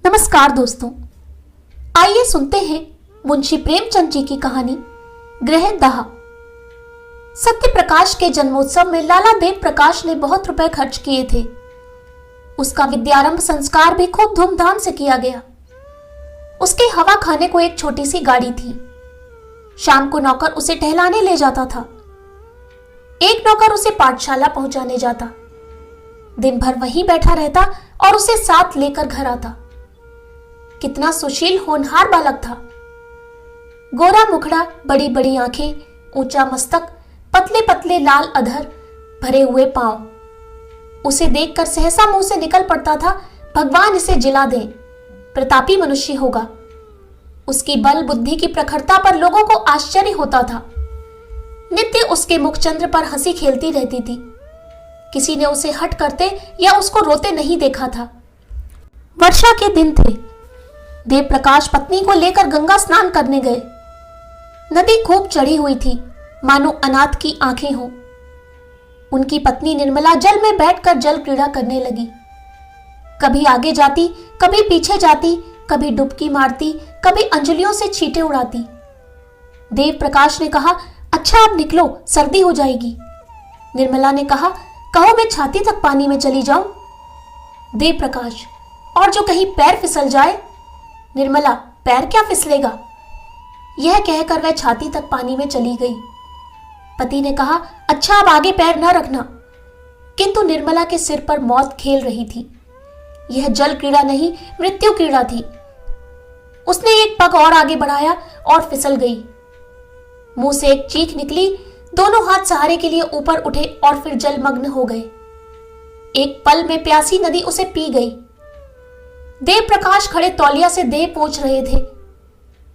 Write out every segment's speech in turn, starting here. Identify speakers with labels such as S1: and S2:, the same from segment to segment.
S1: नमस्कार दोस्तों, आइए सुनते हैं मुंशी प्रेमचंद जी की कहानी गृहदाह। सत्य प्रकाश के जन्मोत्सव में लाला देव प्रकाश ने बहुत रुपए खर्च किए थे। उसका विद्यारंभ संस्कार भी खूब धूमधाम से किया गया। उसके हवा खाने को एक छोटी सी गाड़ी थी। शाम को नौकर उसे टहलाने ले जाता था। एक नौकर उसे पाठशाला पहुंचाने जाता। दिन भर वहीं बैठा रहता और उसे साथ लेकर घर आता। कितना सुशील होनहार बालक था। गोरा मुखड़ा, बड़ी बड़ी आंखें, ऊंचा मस्तक, पतले पतले लाल अधर, भरे हुए पांव। उसे देखकर सहसा मुंह से निकल पड़ता था, भगवान इसे जिला दे, प्रतापी मनुष्य होगा। उसकी बल बुद्धि की प्रखरता पर लोगों को आश्चर्य होता था। नित्य उसके मुखचंद्र पर हंसी खेलती रहती थी। किसी ने उसे हट करते या उसको रोते नहीं देखा था। वर्षा के दिन थे। देव प्रकाश पत्नी को लेकर गंगा स्नान करने गए। नदी खूब चढ़ी हुई थी, मानो अनाथ की आंखें हों। उनकी पत्नी निर्मला जल में बैठकर जल क्रीड़ा करने लगी। कभी आगे जाती, कभी पीछे जाती, कभी डुबकी मारती, कभी अंजलियों से छींटे उड़ाती। देव प्रकाश ने कहा, अच्छा अब निकलो, सर्दी हो जाएगी। निर्मला ने कहा, कहो मैं छाती तक पानी में चली जाऊं। देव प्रकाश, और जो कहीं पैर फिसल जाए। निर्मला, पैर क्या फिसलेगा। यह कहकर वह छाती तक पानी में चली गई। पति ने कहा, अच्छा अब आगे पैर न रखना। किंतु निर्मला के सिर पर मौत खेल रही थी। यह जल क्रीड़ा नहीं, मृत्यु क्रीड़ा थी। उसने एक पग और आगे बढ़ाया और फिसल गई। मुंह से एक चीख निकली। दोनों हाथ सहारे के लिए ऊपर उठे और फिर जलमग्न हो गए। एक पल में प्यासी नदी उसे पी गई। देव प्रकाश खड़े तौलिया से देह पोंछ रहे थे।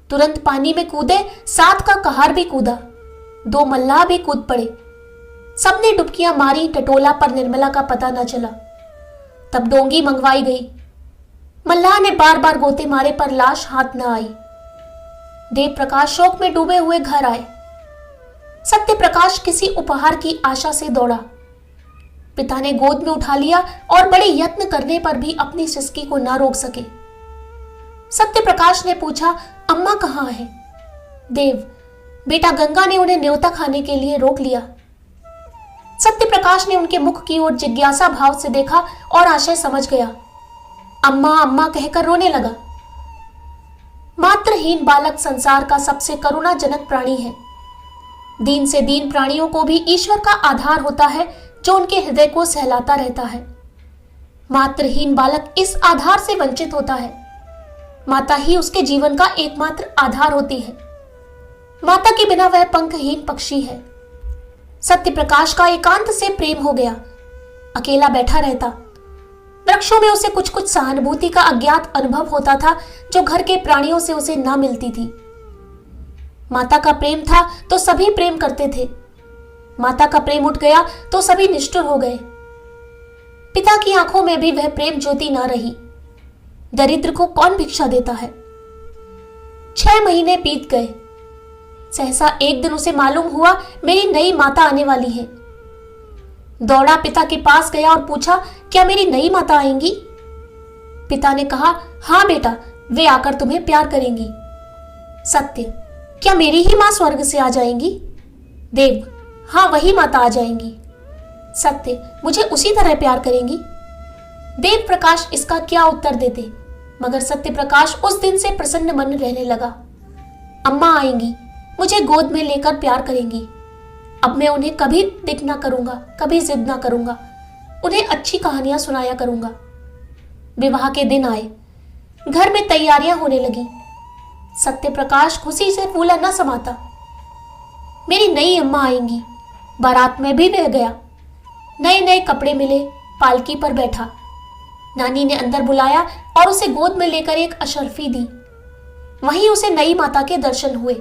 S1: तुरंत पानी में कूदे, साथ का कहार भी कूदा। दो मल्लाह भी कूद पड़े। सबने डुबकियां मारी, टटोला, पर निर्मला का पता न चला। तब डोंगी मंगवाई गई। मल्लाह ने बार बार गोते मारे पर लाश हाथ न आई। देव प्रकाश शोक में डूबे हुए घर आए। सत्य प्रकाश किसी उपहार की आशा से दौड़ा। पिता ने गोद में उठा लिया और बड़े यत्न करने पर भी अपनी सिसकी को ना रोक सके। सत्य प्रकाश ने पूछा, अम्मा कहाँ है। देव, बेटा गंगा ने उन्हें न्योता खाने के लिए रोक लिया। सत्य प्रकाश ने उनके मुख की ओर जिज्ञासा भाव से देखा और आशय समझ गया। अम्मा अम्मा कहकर रोने लगा। मात्रहीन बालक संसार का सबसे करुणाजनक प्राणी है। दीन से दीन प्राणियों को भी ईश्वर का आधार होता है, जो उनके हृदय को सहलाता रहता है। मात्रहीन बालक इस आधार से वंचित होता है। माता ही उसके जीवन का एकमात्र आधार होती है। माता के बिना वह पंखहीन पक्षी है। सत्य प्रकाश का एकांत से प्रेम हो गया। अकेला बैठा रहता। वृक्षों में उसे कुछ कुछ सहानुभूति का अज्ञात अनुभव होता था, जो घर के प्राणियों से उसे न मिलती थी। माता का प्रेम था तो सभी प्रेम करते थे। माता का प्रेम उठ गया तो सभी निष्ठुर हो गए। पिता की आंखों में भी वह प्रेम ज्योति न रही। दरिद्र को कौन भिक्षा देता है। 6 महीने बीत गए। सहसा एक दिन उसे मालूम हुआ, मेरी नई माता आने वाली है। दौड़ा पिता के पास गया और पूछा, क्या मेरी नई माता आएंगी। पिता ने कहा, हाँ बेटा, वे आकर तुम्हें प्यार करेंगी। सत्य, क्या मेरी ही मां स्वर्ग से आ जाएंगी। देव, हाँ वही माता आ जाएंगी। सत्य, मुझे उसी तरह प्यार करेंगी। देव प्रकाश इसका क्या उत्तर देते, मगर सत्य प्रकाश उस दिन से प्रसन्न मन रहने लगा। अम्मा आएंगी, मुझे गोद में लेकर प्यार करेंगी। अब मैं उन्हें कभी दिक ना करूंगा, कभी जिद ना करूंगा। उन्हें अच्छी कहानियां सुनाया करूंगा। विवाह के दिन आए। घर में तैयारियां होने लगी। सत्य प्रकाश खुशी से फूला न समाता। मेरी नई अम्मा आएंगी। बारात में भी वह गया। नए नए कपड़े मिले, पालकी पर बैठा। नानी ने अंदर बुलाया और उसे गोद में लेकर एक अशर्फी दी। वहीं उसे नई माता के दर्शन हुए।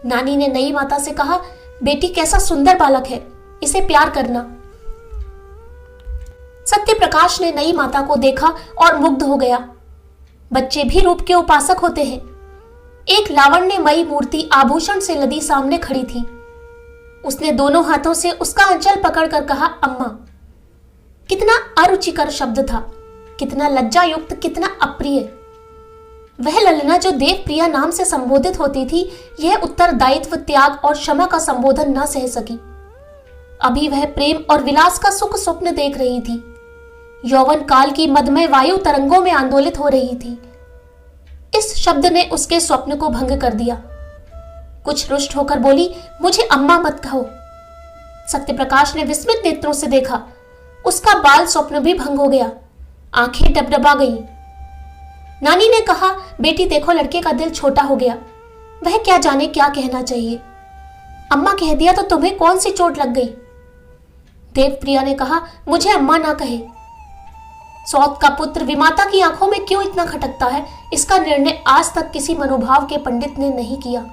S1: नानी ने नई माता से कहा, बेटी कैसा सुंदर बालक है, इसे प्यार करना। सत्य प्रकाश ने नई माता को देखा और मुग्ध हो गया। बच्चे भी रूप के उपासक होते हैं। एक लावण्यमयी मूर्ति आभूषण से लदी सामने खड़ी थी। उसने दोनों हाथों से उसका अंचल पकड़कर कहा, अम्मा। कितना अरुचिकर शब्द था। कितना लज्जायुक्त, कितना अप्रिय। वह ललना जो देवप्रिया नाम से संबोधित होती थी, यह उत्तरदायित्व, त्याग और क्षमा का संबोधन न सह सकी। अभी वह प्रेम और विलास का सुख स्वप्न देख रही थी, यौवन काल की मदमय वायु तरंगों में आंदोलित हो रही थी। इस शब्द ने उसके स्वप्न को भंग कर दिया। कुछ रुष्ट होकर बोली, मुझे अम्मा मत कहो। सत्यप्रकाश ने विस्मित नेत्रों से देखा। उसका बाल स्वप्न भी भंग हो गया, आंखें डबडबा गईं। नानी ने कहा, बेटी देखो, लड़के का दिल छोटा हो गया, वह क्या जाने क्या कहना चाहिए। अम्मा कह दिया तो तुम्हें कौन सी चोट लग गई। देवप्रिया ने कहा, मुझे अम्मा ना कहे। सौत का पुत्र विमाता की आंखों में क्यों इतना खटकता है, इसका निर्णय आज तक किसी मनोभाव के पंडित ने नहीं किया।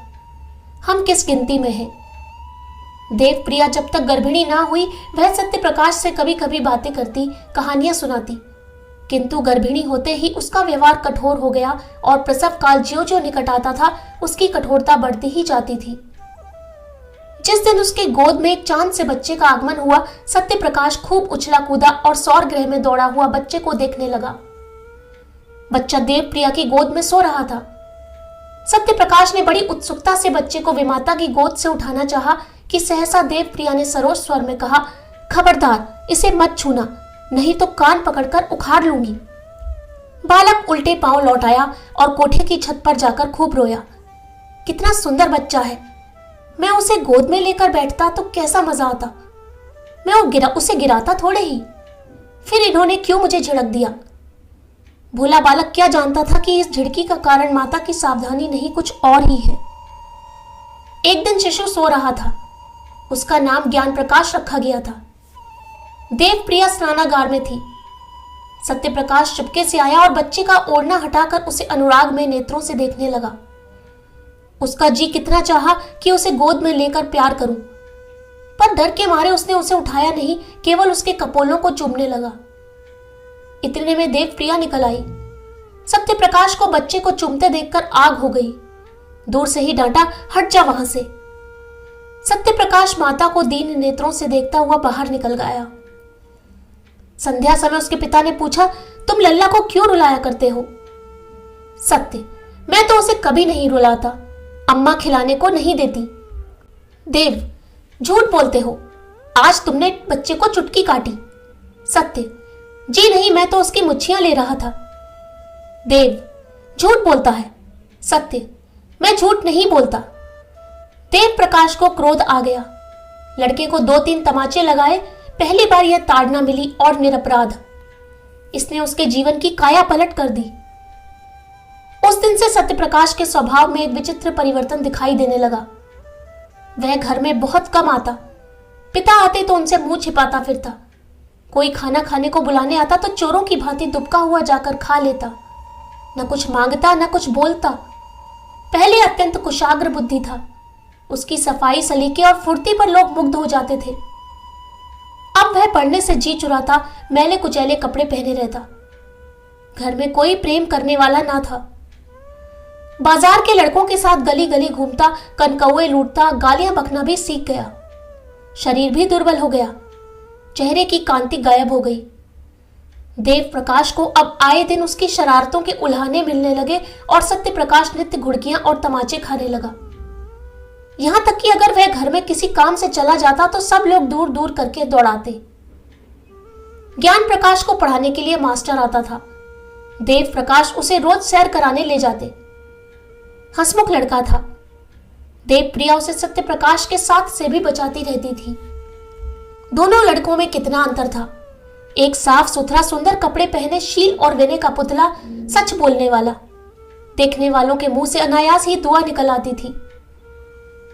S1: हम किस गिनती में हैं? देवप्रिया जब तक गर्भिणी ना हुई, वह सत्यप्रकाश से कभी कभी बातें करती, कहानियां सुनाती, किंतु गर्भिणी होते ही उसका व्यवहार कठोर हो गया और प्रसव काल ज्यों ज्यों निकट आता था, उसकी कठोरता बढ़ती ही जाती थी। जिस दिन उसके गोद में एक चांद से बच्चे का आगमन हुआ, सत्यप्रकाश खूब उछला कूदा और सौर गृह में दौड़ा हुआ बच्चे को देखने लगा। बच्चा देवप्रिया की गोद में सो रहा था। सत्यप्रकाश ने बड़ी उत्सुकता से बच्चे को विमाता की गोद से उठाना चाहा कि सहसा देवप्रिया ने सरोज स्वर में कहा, खबरदार, इसे मत छूना, नहीं तो कान पकड़कर उखाड़ लूंगी। बालक उल्टे पांव लौट आया और कोठे की छत पर जाकर खूब रोया। कितना सुंदर बच्चा है, मैं उसे गोद में लेकर बैठता तो कैसा मजा आता। मैं उसे गिराता थोड़े ही, फिर इन्होंने क्यों मुझे झिड़क दिया। भोला बालक क्या जानता था कि इस झिड़की का कारण माता की सावधानी नहीं, कुछ और ही है। एक दिन शिशु सो रहा था, उसका नाम ज्ञान प्रकाश रखा गया था। देवप्रिया स्नानागार में थी। सत्यप्रकाश चुपके से आया और बच्चे का ओढ़ना हटाकर उसे अनुराग में नेत्रों से देखने लगा। उसका जी कितना चाहा कि उसे गोद में लेकर प्यार करूं, पर डर के मारे उसने उसे उठाया नहीं, केवल उसके कपोलों को चूमने लगा। इतने में देवप्रिया निकल आई। सत्यप्रकाश को बच्चे को चूमते देखकर आग हो गई। दूर से ही डांटा, हट जा वहां से। सत्यप्रकाश माता को दीन नेत्रों से देखता हुआ बाहर निकल गया। संध्या समय उसके पिता ने पूछा, तुम लल्ला को क्यों रुलाया करते हो? सत्य, मैं तो उसे कभी नहीं रुलाता, अम्मा खिलाने को नहीं देती। देव, झूठ बोलते हो, आज तुमने बच्चे को चुटकी काटी। सत्य, जी नहीं, मैं तो उसकी मुच्छियां ले रहा था। देव, झूठ बोलता है। सत्य, मैं झूठ नहीं बोलता। देव प्रकाश को क्रोध आ गया। लड़के को 2-3 तमाचे लगाए। पहली बार यह ताड़ना मिली और निरपराध। इसने उसके जीवन की काया पलट कर दी। उस दिन से सत्यप्रकाश के स्वभाव में एक विचित्र परिवर्तन दिखाई देने लगा। वह घर में बहुत कम आता। पिता आते तो उनसे मुंह छिपाता फिरता। कोई खाना खाने को बुलाने आता तो चोरों की भांति दुबका हुआ जाकर खा लेता। न कुछ मांगता, न कुछ बोलता। पहले अत्यंत कुशाग्र बुद्धि था। उसकी सफाई, सलीके और फुर्ती पर लोग मुग्ध हो जाते थे। अब वह पढ़ने से जी चुराता, मैले कुचैले कपड़े पहने रहता। घर में कोई प्रेम करने वाला ना था। बाजार के लड़कों के साथ गली गली घूमता, कनकौए लूटता, गालियां बकना भी सीख गया। शरीर भी दुर्बल हो गया। चेहरे की कांति गायब हो गई। देव प्रकाश को अब आए दिन उसकी शरारतों के उल्हाने मिलने लगे और सत्य प्रकाश नित्य घुड़कियां और तमाचे खाने लगा। यहां तक कि अगर वह घर में किसी काम से चला जाता तो सब लोग दूर दूर करके दौड़ाते। ज्ञान प्रकाश को पढ़ाने के लिए मास्टर आता था। देव प्रकाश उसे रोज सैर कराने ले जाते। हंसमुख लड़का था। देवप्रिया उसे सत्य प्रकाश के साथ से भी बचाती रहती थी। दोनों लड़कों में कितना अंतर था। एक साफ सुथरा सुंदर कपड़े पहने शील और विनय का पुतला, सच बोलने वाला, देखने वालों के मुंह से अनायास ही दुआ निकल आती थी।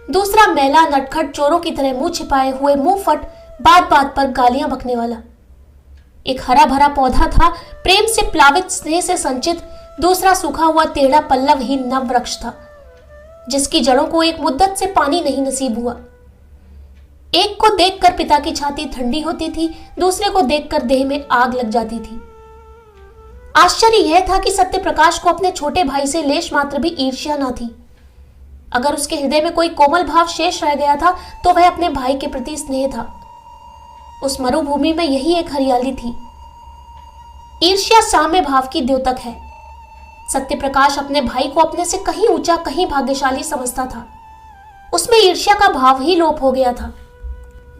S1: दूसरा मैला नटखट चोरों की तरह मुंह छिपाए हुए, मुंह फट, बात बात पर गालियां बकने वाला। एक हरा भरा पौधा था, प्रेम से प्लावित, स्नेह से संचित। दूसरा सूखा हुआ टेढ़ा पल्लवहीन नव वृक्ष था, जिसकी जड़ों को एक मुद्दत से पानी नहीं नसीब हुआ। एक को देखकर पिता की छाती ठंडी होती थी, दूसरे को देखकर देह में आग लग जाती थी। आश्चर्य यह था कि सत्य प्रकाश को अपने छोटे भाई से लेश मात्र भी ईर्ष्या न थी। अगर उसके हृदय में कोई कोमल भाव शेष रह गया था तो वह अपने भाई के प्रति स्नेह था। उस मरुभूमि में यही एक हरियाली थी। ईर्ष्या साम्य भाव की द्योतक है। सत्य प्रकाश अपने भाई को अपने से कहीं ऊंचा, कहीं भाग्यशाली समझता था। उसमें ईर्ष्या का भाव ही लोप हो गया था।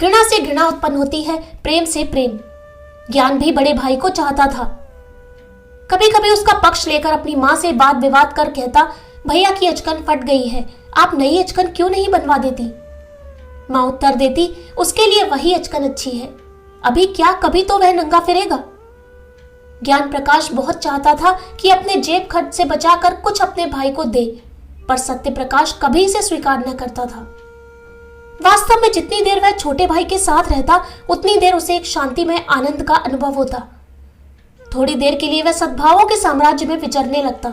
S1: घृणा से घृणा उत्पन्न होती है, प्रेम से प्रेम। ज्ञान भी बड़े भाई को चाहता था। कभी कभी उसका पक्ष लेकर अपनी माँ से वाद विवाद कर कहता, भैया की अचकन फट गई है, आप नई अचकन क्यों नहीं बनवा देती। माँ उत्तर देती, उसके लिए वही अचकन अच्छी है, अभी क्या कभी तो वह नंगा फिरेगा। ज्ञान प्रकाश बहुत चाहता था कि अपने जेब खर्च से बचाकर कुछ अपने भाई को दे, पर सत्य प्रकाश कभी इसे स्वीकार न करता था। वास्तव में जितनी देर वह छोटे भाई के साथ रहता, उतनी देर उसे एक शांतिमय आनंद का अनुभव होता। थोड़ी देर के लिए वह सद्भावों के साम्राज्य में विचरने लगता।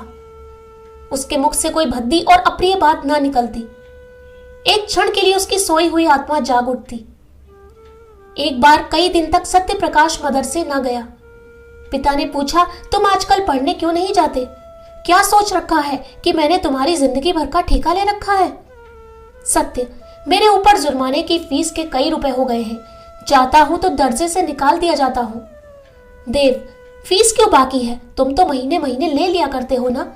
S1: उसके मुख से कोई भद्दी और अप्रिय बात न निकलती। एक क्षण के लिए उसकी सोई हुई आत्मा जाग उठती। एक बार कई दिन तक सत्य प्रकाश मदरसे न गया। पिता ने पूछा, तुम आजकल पढ़ने क्यों नहीं जाते? क्या सोच रखा है कि मैंने तुम्हारी जिंदगी भर का ठेका ले रखा है? सत्य, मेरे ऊपर जुर्माने की फीस के कई रुपए हो गए हैं, जाता हूं तो दर्जे से निकाल दिया जाता हूं। देव, फीस क्यों बाकी है? तुम तो महीने महीने ले लिया करते हो ना।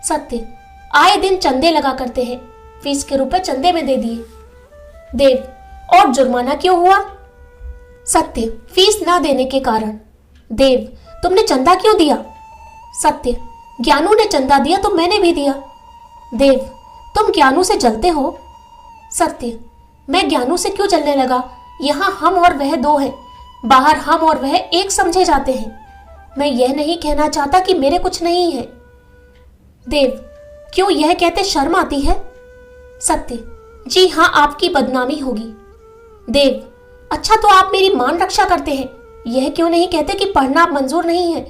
S1: सत्य, आए दिन चंदे लगा करते हैं, फीस के रुपए चंदे में दे दिए। देव, और जुर्माना क्यों हुआ? सत्य, फीस ना देने के कारण। देव, तुमने चंदा क्यों दिया? सत्य, ज्ञानू ने चंदा दिया तो मैंने भी दिया। देव, तुम ज्ञानू से जलते हो? सत्य, मैं ज्ञानू से क्यों जलने लगा? यहाँ हम और वह दो हैं, बाहर हम और वह एक समझे जाते हैं। मैं यह नहीं कहना चाहता कि मेरे कुछ नहीं है। देव, क्यों यह कहते शर्म आती है? सत्य, जी हाँ, आपकी बदनामी होगी। देव, अच्छा तो आप मेरी मान रक्षा करते हैं, यह क्यों नहीं कहते कि पढ़ना आप मंजूर नहीं है?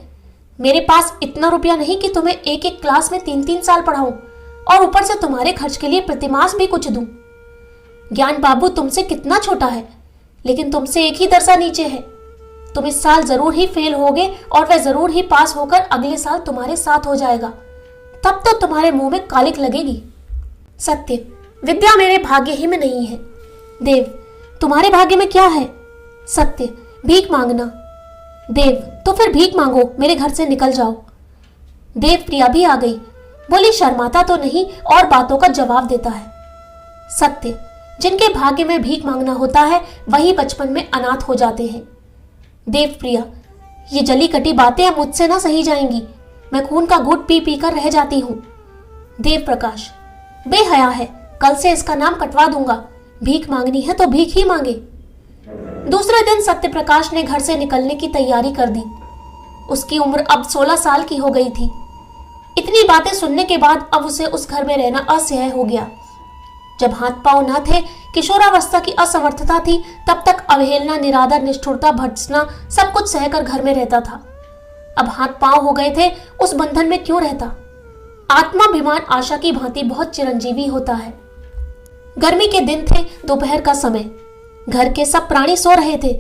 S1: मेरे पास इतना रुपया नहीं कि तुम्हें एक एक क्लास में 3-3 साल पढ़ाऊं और ऊपर से तुम्हारे खर्च के लिए प्रतिमास भी कुछ दूं। ज्ञान बाबू तुमसे कितना छोटा है, लेकिन तुमसे एक ही दर्जा नीचे है। तुम इस साल जरूर ही फेल होगे और वह जरूर ही पास होकर अगले साल तुम्हारे साथ हो जाएगा, तब तो तुम्हारे मुंह में कालिक लगेगी। सत्य, विद्या मेरे भाग्य ही में नहीं है। देव, तुम्हारे भाग्य में क्या है? सत्य, भीख मांगना। देव, तो फिर भीख मांगो, मेरे घर से निकल जाओ। देव प्रिया भी आ गई, बोली शर्माता तो नहीं और बातों का जवाब देता है। सत्य, जिनके भाग्य में भीख मांगना होता है वही बचपन में अनाथ हो जाते हैं। देव प्रिया, ये जली कटी बातें अब मुझसे ना सही जाएंगी, मैं खून का घूंट पी पी कर रह जाती हूँ। देव प्रकाश, बेहया है, कल से इसका नाम कटवा दूंगा, भीख मांगनी है तो भीख ही मांगे। दूसरे दिन सत्य प्रकाश ने घर से निकलने की तैयारी कर दी। उसकी उम्र अब 16 साल की हो गई थी। इतनी बातें सुनने के बाद अब उसे उस घर में रहना असह्य हो गया। जब हाथ पांव न थे, किशोरावस्था की असमर्थता थी, तब तक अवहेलना, निरादर, निष्ठुरता, भर्त्सना सब कुछ सहकर घर में रहता था। अब हाथ पांव हो गए थे, उस बंधन में क्यों रहता? आत्माभिमान आशा की भांति बहुत चिरंजीवी होता है। गर्मी के दिन थे, दोपहर का समय, घर के सब प्राणी सो रहे थे।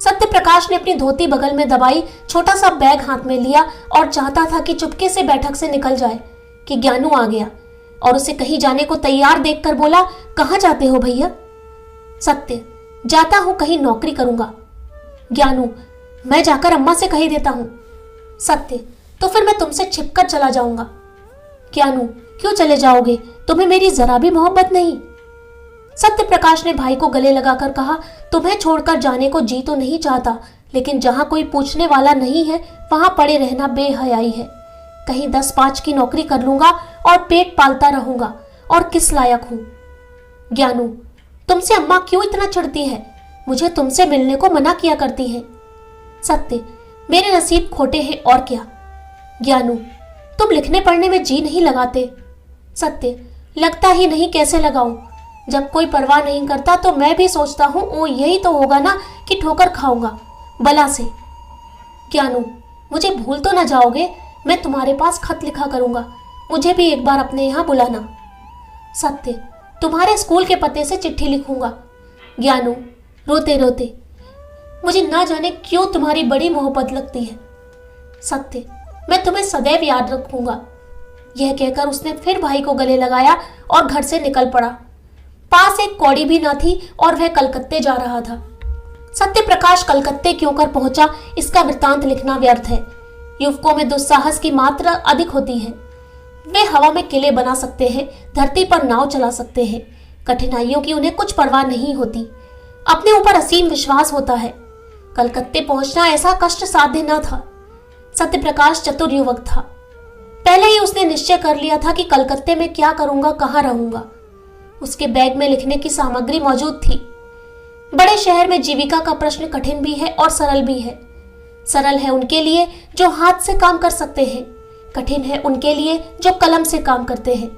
S1: सत्य प्रकाश ने अपनी धोती बगल में दबाई, छोटा सा बैग हाथ में लिया और चाहता था कि चुपके से बैठक से निकल जाए कि ज्ञानू आ गया और उसे कहीं जाने को तैयार देखकर बोला, कहाँ जाते हो भैया? सत्य, जाता हूं, कहीं नौकरी करूंगा। ज्ञानू, मैं जाकर अम्मा से कह देता हूं। सत्य, तो फिर मैं तुमसे छिपकर चला जाऊंगा। ज्ञानू, क्यों चले जाओगे? तुम्हें मेरी जरा भी मोहब्बत नहीं? सत्य प्रकाश ने भाई को गले लगाकर कहा, तुम्हें छोड़कर जाने को जी तो नहीं चाहता, लेकिन जहां कोई पूछने वाला नहीं है वहां पड़े रहना बेहयाई है। कहीं 10-5 की नौकरी कर लूंगा और पेट पालता रहूंगा, और किस लायक हूं? ज्ञानू, तुमसे अम्मा क्यों इतना चिढ़ती है? मुझे तुमसे मिलने को मना किया करती है। सत्य, मेरे नसीब खोटे हैं और क्या। ज्ञानू, तुम लिखने पढ़ने में जी नहीं लगाते? सत्य, लगता ही नहीं, कैसे लगाऊं? जब कोई परवाह नहीं करता तो मैं भी सोचता हूं, ओ यही तो होगा ना कि ठोकर खाऊंगा बला से। ज्ञानू, मुझे भूल तो ना जाओगे? मैं तुम्हारे पास खत लिखा करूंगा, मुझे भी एक बार अपने यहाँ बुलाना। सत्य, तुम्हारे स्कूल के पते से चिट्ठी लिखूंगा। ज्ञानू, रोते रोते, मुझे ना जाने क्यों तुम्हारी बड़ी मोहब्बत लगती है। सत्य, मैं तुम्हें सदैव याद रखूंगा। यह कहकर उसने फिर भाई को गले लगाया और घर से निकल पड़ा। पास एक कौड़ी भी न थी और वह कलकत्ते जा रहा था। सत्य प्रकाश कलकत्ते क्यों कर पहुंचा, इसका वृत्तांत लिखना व्यर्थ है। युवकों में दुस्साहस की मात्रा अधिक होती है। वे हवा में किले बना सकते हैं, धरती पर नाव चला सकते हैं। कठिनाइयों की उन्हें कुछ परवाह नहीं होती। अपने ऊपर असीम विश्वास होता है। कलकत्ते पहुंचना ऐसा कष्ट साध्य न था। सत्य प्रकाश चतुर युवक था। पहले ही उसने निश्चय कर लिया था कि कलकत्ते में क्या करूंगा, कहाँ रहूंगा। उसके बैग में लिखने की सामग्री मौजूद थी। बड़े शहर में जीविका का प्रश्न कठिन भी है और सरल भी है। सरल है उनके लिए जो हाथ से काम कर सकते हैं, कठिन है उनके लिए जो कलम से काम करते हैं।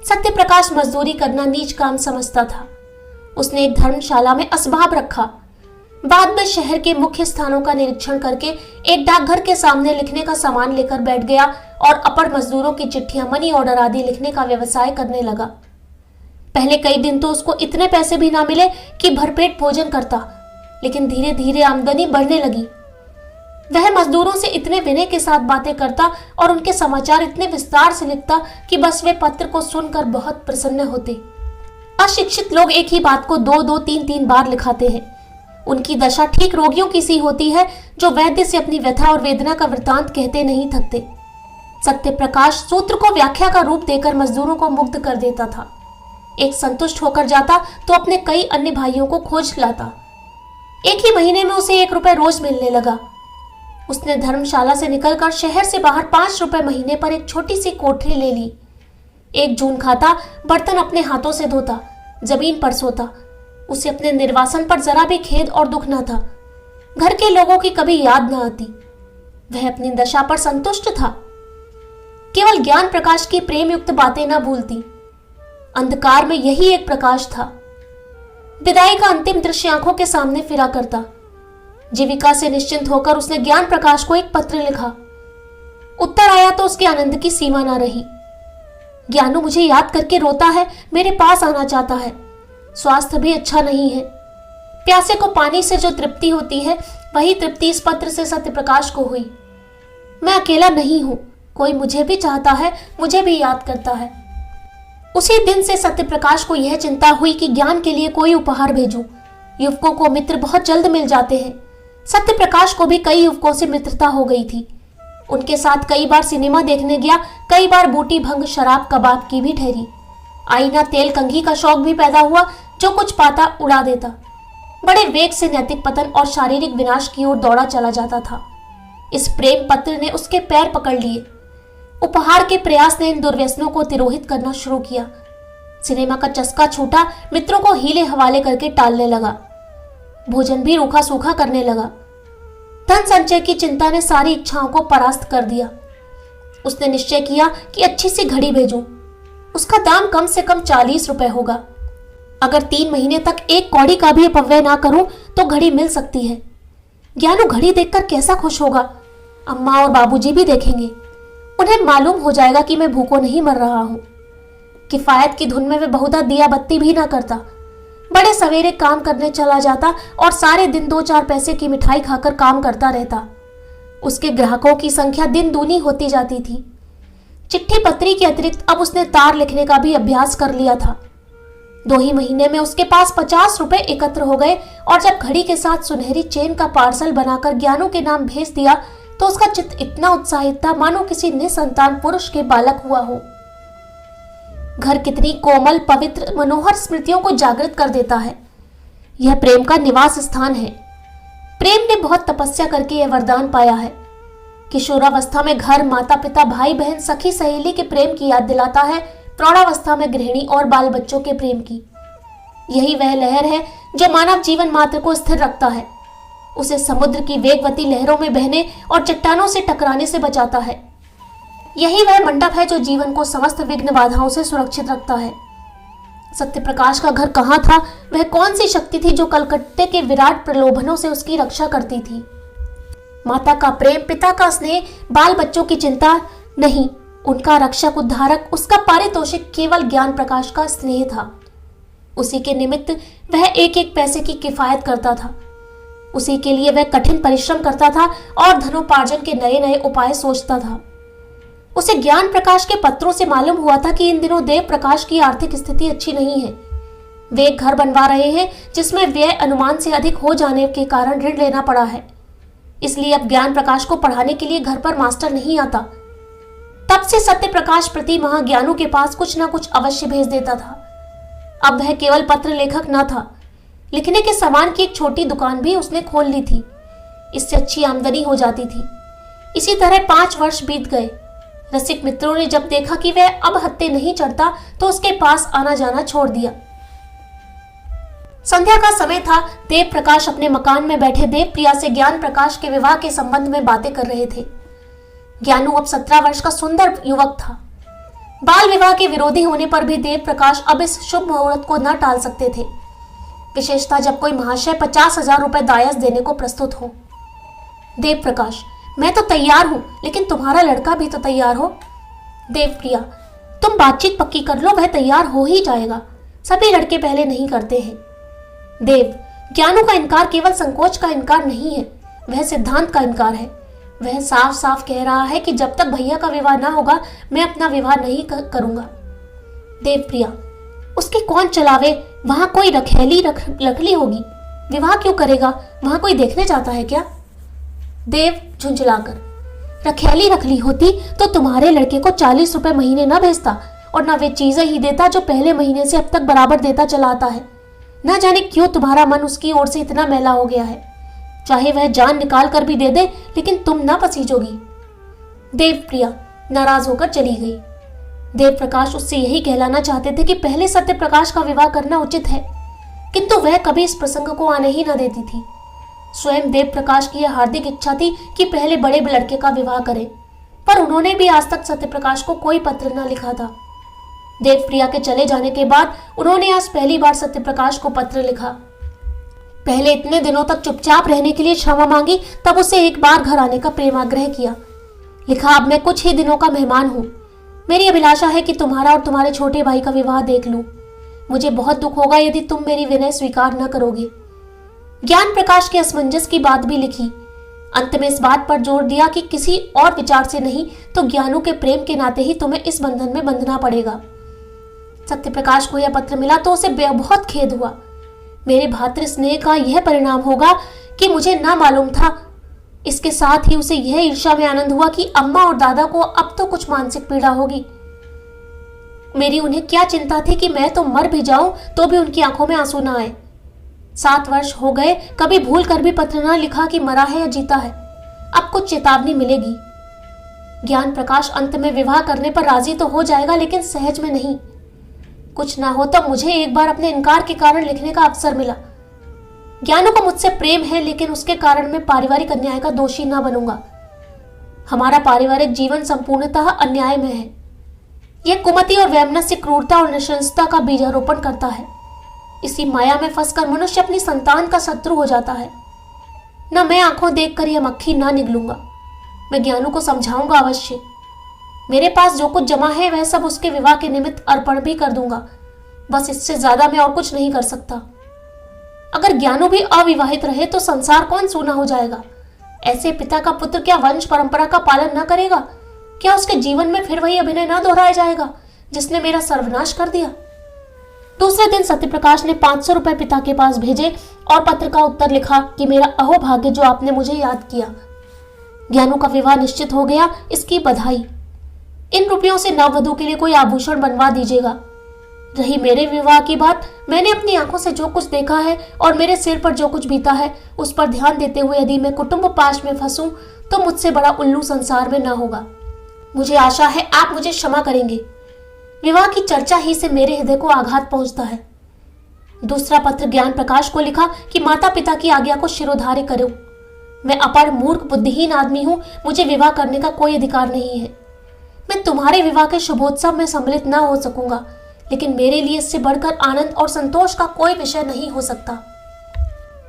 S1: सत्य प्रकाश मजदूरी करना नीच काम समझता था। उसने एक धर्मशाला में असबाब रखा। बाद में शहर के मुख्य स्थानों का निरीक्षण करके एक डाकघर के सामने लिखने का सामान लेकर बैठ गया और अपड़ मजदूरों की चिट्ठियां, मनी ऑर्डर आदि लिखने का व्यवसाय करने लगा। पहले कई दिन तो उसको इतने पैसे भी ना मिले कि भरपेट भोजन करता, लेकिन धीरे धीरे आमदनी बढ़ने लगी। वह मजदूरों से इतने विनय के साथ बातें करता और उनके समाचार इतने विस्तार से लिखता कि बस वे पत्र को सुनकर बहुत प्रसन्न होते। अशिक्षित लोग एक ही बात को 2-2, 3-3 बार लिखाते हैं। उनकी दशा ठीक रोगियों की सी होती है जो वैद्य से अपनी व्यथा और वेदना का वृतांत कहते नहीं थकते। सत्य प्रकाश सूत्र को व्याख्या का रूप देकर मजदूरों को मुग्ध कर देता था। एक संतुष्ट होकर जाता तो अपने कई अन्य भाइयों को खोज लाता। एक ही महीने में उसे 1 रुपए रोज मिलने लगा। उसने धर्मशाला से निकलकर शहर से बाहर 5 रुपए महीने पर एक छोटी सी कोठरी ले ली। 1 जून खाता, बर्तन अपने हाथों से धोता, जमीन पर सोता। उसे अपने निर्वासन पर जरा भी खेद और दुख न था। घर के लोगों की कभी याद न आती। वह अपनी दशा पर संतुष्ट था। केवल ज्ञान प्रकाश की प्रेम युक्त बातें न भूलती। अंधकार में यही एक प्रकाश था। विदाई का अंतिम दृश्य आंखों के सामने फिरा करता। जीविका से निश्चिंत होकर उसने ज्ञान प्रकाश को एक पत्र लिखा। उत्तर आया तो उसके आनंद की सीमा न रही। ज्ञानू मुझे याद करके रोता है, मेरे पास आना चाहता है। स्वास्थ्य भी अच्छा नहीं है। प्यासे को पानी से जो तृप्ति होती है, वही तृप्ति इस पत्र से सत्य प्रकाश को हुई। मैं अकेला नहीं हूं, कोई मुझे भी चाहता है, मुझे भी याद करता है। उसी दिन से सत्य प्रकाश को यह चिंता हुई कि ज्ञान के लिए कोई उपहार भेजूं। युवकों को मित्र बहुत जल्द मिल जाते हैं। सत्य प्रकाश को भी कई युवकों से मित्रता हो गई थी। उनके साथ कई बार सिनेमा देखने गया, कई बार बूटी भंग शराब कबाब की भी ठहरी। आईना तेल कंघी का शौक भी पैदा हुआ, जो कुछ पाता उड़ा देता। बड़े वेग से नैतिक पतन और शारीरिक विनाश की ओर दौड़ा चला जाता था। इस प्रेम पत्र ने उसके पैर पकड़ लिए। उपहार के प्रयास ने इन दुर्व्यसनों को तिरोहित करना शुरू किया। सिनेमा का चस्का छूटा, मित्रों को हीले हवाले करके टालने लगा। भोजन भी रूखा सूखा करने लगा। धन संचय की चिंता ने सारी इच्छाओं को परास्त कर दिया। उसने निश्चय किया कि अच्छी सी घड़ी भेजूं। उसका दाम कम से कम 40 रुपए होगा। अगर 3 महीने तक 1 कौड़ी का भी अपव्यय ना करूं तो घड़ी मिल सकती है। ज्ञानू घड़ी देखकर कैसा खुश होगा। अम्मा और बाबूजी भी देखेंगे। उन्हें मालूम हो जाएगा कि मैं भूखों नहीं मर रहा हूं। किफायत की धुन में वे बहुधा दिया बत्ती भी ना करता। बड़े सवेरे काम करने चला जाता और सारे दिन 2-4 पैसे की मिठाई खाकर काम करता रहता। उसके ग्राहकों की संख्या दिन दूनी होती जाती थी। चिट्ठी पत्री के अतिरिक्त अब उसने तार लिखने का भी अभ्यास कर लिया था। 2 ही महीने में उसके पास 50 रुपए एकत्र हो गए और जब घड़ी के साथ सुनहरी चेन का पार्सल बनाकर ज्ञानू के नाम भेज दिया तो उसका चित्त इतना उत्साहित था मानो किसी निसंतान पुरुष के बालक हुआ हो। घर कितनी कोमल, पवित्र, मनोहर स्मृतियों को जागृत कर देता है। यह प्रेम का निवास स्थान है। प्रेम ने बहुत तपस्या करके यह वरदान पाया है। किशोरावस्था में घर, माता पिता, भाई बहन, सखी सहेली के प्रेम की याद दिलाता है। प्रौढ़ावस्था में गृहिणी और बाल बच्चों के प्रेम की। यही वह लहर है जो मानव जीवन मात्र को स्थिर रखता है, उसे समुद्र की वेगवती लहरों में बहने और चट्टानों से टकराने से बचाता है। यही वह मंडप है जो जीवन को समस्त विघ्न बाधाओं से सुरक्षित रखता है। सत्य प्रकाश का घर कहाँ था? वह कौन सी शक्ति थी जो कलकत्ते के विराट प्रलोभनों से उसकी रक्षा करती थी? माता का प्रेम, पिता का स्नेह, बाल बच्चों की चिंता नहीं, उनका रक्षक उद्धारक, उसका पारितोषिक केवल ज्ञान प्रकाश का स्नेह था। उसी के निमित्त वह एक एक पैसे की किफायत करता था। उसी के लिए वह कठिन परिश्रम करता था और धनोपार्जन के नए नए उपाय सोचता था। उसे ज्ञान प्रकाश के पत्रों से मालूम हुआ था कि इन दिनों देव प्रकाश की आर्थिक स्थिति अच्छी नहीं है। वे एक घर बनवा रहे हैं जिसमें व्यय अनुमान से अधिक हो जाने के कारण ऋण लेना पड़ा है। इसलिए अब ज्ञान प्रकाश को पढ़ाने के लिए घर पर मास्टर नहीं आता। तब से सत्य प्रकाश प्रति माह ज्ञानू के पास कुछ न कुछ अवश्य भेज देता था। अब वह केवल पत्र लेखक न था, लिखने के सामान की एक छोटी दुकान भी उसने खोल ली थी। इससे अच्छी आमदनी हो जाती थी। इसी तरह 5 वर्ष बीत गए। रसिक मित्रों ने जब देखा कि वह अब हत्थे नहीं चढ़ता तो उसके पास आना जाना छोड़ दिया। संध्या का समय था। देव प्रकाश अपने मकान में बैठे देवप्रिया से ज्ञान प्रकाश के विवाह के संबंध में बातें कर रहे थे। ज्ञानू अब 17 वर्ष का सुंदर युवक था। बाल विवाह के विरोधी होने पर भी देव प्रकाश अब इस शुभ मुहूर्त को न टाल सकते थे, विशेषतः जब कोई महाशय 50,000 रुपए दायस देने को प्रस्तुत हो। देव प्रकाश, मैं तो तैयार हूं, लेकिन तुम्हारा लड़का भी तो तैयार हो। देवप्रिया, तुम बातचीत पक्की कर लो, वह तैयार हो ही जाएगा। सभी लड़के पहले नहीं करते हैं। देव, ज्ञानू का इनकार केवल संकोच का इनकार नहीं है, वह सिद्धांत का इनकार है। वह साफ साफ कह रहा है कि जब तक भैया का विवाह ना होगा मैं अपना विवाह नहीं करूंगा। देवप्रिया, उसकी कौन चलावे, वहां कोई रखेली लकली होगी, विवाह क्यों करेगा, वहां कोई देखने जाता है क्या? देव झुंझलाकर, रखेली रखली होती तो तुम्हारे लड़के को 40 रुपए महीने न भेजता और न वे चीजें ही देता जो पहले महीने से अब तक बराबर देता चला आता है। न जाने क्यों तुम्हारा मन उसकी ओर से इतना मैला हो गया है। चाहे वह जान निकाल कर भी दे दे, लेकिन तुम ना पसीजोगी। देवप्रिया नाराज होकर चली गई। देव प्रकाश उससे यही कहलाना चाहते थे कि पहले सत्य प्रकाश का विवाह करना उचित है, किंतु वह कभी इस प्रसंग को आने ही न देती थी। स्वयं देव प्रकाश की यह हार्दिक इच्छा थी कि पहले बड़े लड़के का विवाह करें, पर उन्होंने भी आज तक सत्य प्रकाश को कोई पत्र न लिखा था। देवप्रिया के चले जाने के बाद उन्होंने आज पहली बार सत्य प्रकाश को पत्र लिखा। पहले इतने दिनों तक चुपचाप रहने के लिए क्षमा मांगी, तब उसे एक बार घर आने का प्रेमाग्रह किया। लिखा, अब मैं कुछ ही दिनों का मेहमान हूं। मेरी अभिलाषा है कि तुम्हारा और तुम्हारे छोटे भाई का विवाह देख लूं। मुझे बहुत दुख होगा यदि तुम मेरी विनय स्वीकार न करोगे। ज्ञान प्रकाश के असमंजस की बात भी लिखी। अंत में इस बात पर जोर दिया कि किसी और विचार से नहीं तो ज्ञानू के प्रेम के नाते ही तुम्हें इस बंधन में बंधना पड़ेगा। सत्य प्रकाश को यह पत्र मिला तो उसे बहुत खेद हुआ। मेरे भातृ स्नेह का यह परिणाम होगा कि मुझे ना मालूम था। इसके साथ ही उसे यह ईर्ष्या में आनंद हुआ कि अम्मा और दादा को अब तो कुछ मानसिक पीड़ा होगी। मेरी उन्हें क्या चिंता थी कि मैं तो मर भी जाऊं तो भी उनकी आंखों में आंसू ना आए। 7 वर्ष हो गए, कभी भूल कर भी पत्र न लिखा कि मरा है या जीता है। अब कुछ चेतावनी मिलेगी। ज्ञान प्रकाश अंत में विवाह करने पर राजी तो हो जाएगा, लेकिन सहज में नहीं। कुछ ना हो तो मुझे एक बार अपने इनकार के कारण लिखने का अवसर मिला। ज्ञानू को मुझसे प्रेम है, लेकिन उसके कारण मैं पारिवारिक अन्याय का दोषी ना बनूंगा। हमारा पारिवारिक जीवन संपूर्णतः अन्याय में है। यह कुमति और वैमनस्य क्रूरता और नृशंसता का बीजारोपण करता है। इसी माया में फंसकर मनुष्य अपनी संतान का शत्रु हो जाता है। न मैं आंखों देखकर यह मक्खी ना निगलूंगा। मैं ज्ञानू को समझाऊंगा अवश्य। मेरे पास जो कुछ जमा है वह सब उसके विवाह के निमित्त अर्पण भी कर दूंगा। बस इससे ज्यादा मैं और कुछ नहीं कर सकता। अगर ज्ञानू भी अविवाहित रहे तो संसार कौन सूना हो जाएगा। ऐसे पिता का पुत्र क्या वंश परंपरा का पालन न करेगा? क्या उसके जीवन में फिर वही अभिनय न दोहराया जाएगा जिसने मेरा सर्वनाश कर दिया? दूसरे दिन सत्यप्रकाश ने 500 रुपए पिता के पास भेजे और पत्र का उत्तर लिखा कि मेरा अहोभाग्य जो आपने मुझे याद किया। ज्ञानू का विवाह निश्चित हो गया, इसकी बधाई। इन रुपयों से नववधू के लिए कोई आभूषण बनवा दीजिएगा। रही मेरे विवाह की बात, मैंने अपनी आंखों से जो कुछ देखा है और मेरे सिर पर जो कुछ बीता है उस पर ध्यान देते हुए यदि मैं कुटुंब पाश में फंसूं तो मुझसे बड़ा उल्लू संसार में न होगा। मुझे आशा है आप मुझे क्षमा करेंगे। विवाह की चर्चा ही से मेरे हृदय को आघात पहुंचता है। दूसरा पत्र ज्ञान प्रकाश को लिखा कि माता पिता की आज्ञा को शिरोधार्य करो। मैं अपर मूर्ख बुद्धिहीन आदमी हूं, मुझे विवाह करने का कोई अधिकार नहीं है। मैं तुम्हारे विवाह के शुभोत्सव में सम्मिलित न हो सकूंगा, लेकिन मेरे लिए इससे बढ़कर आनंद और संतोष का कोई विषय नहीं हो सकता।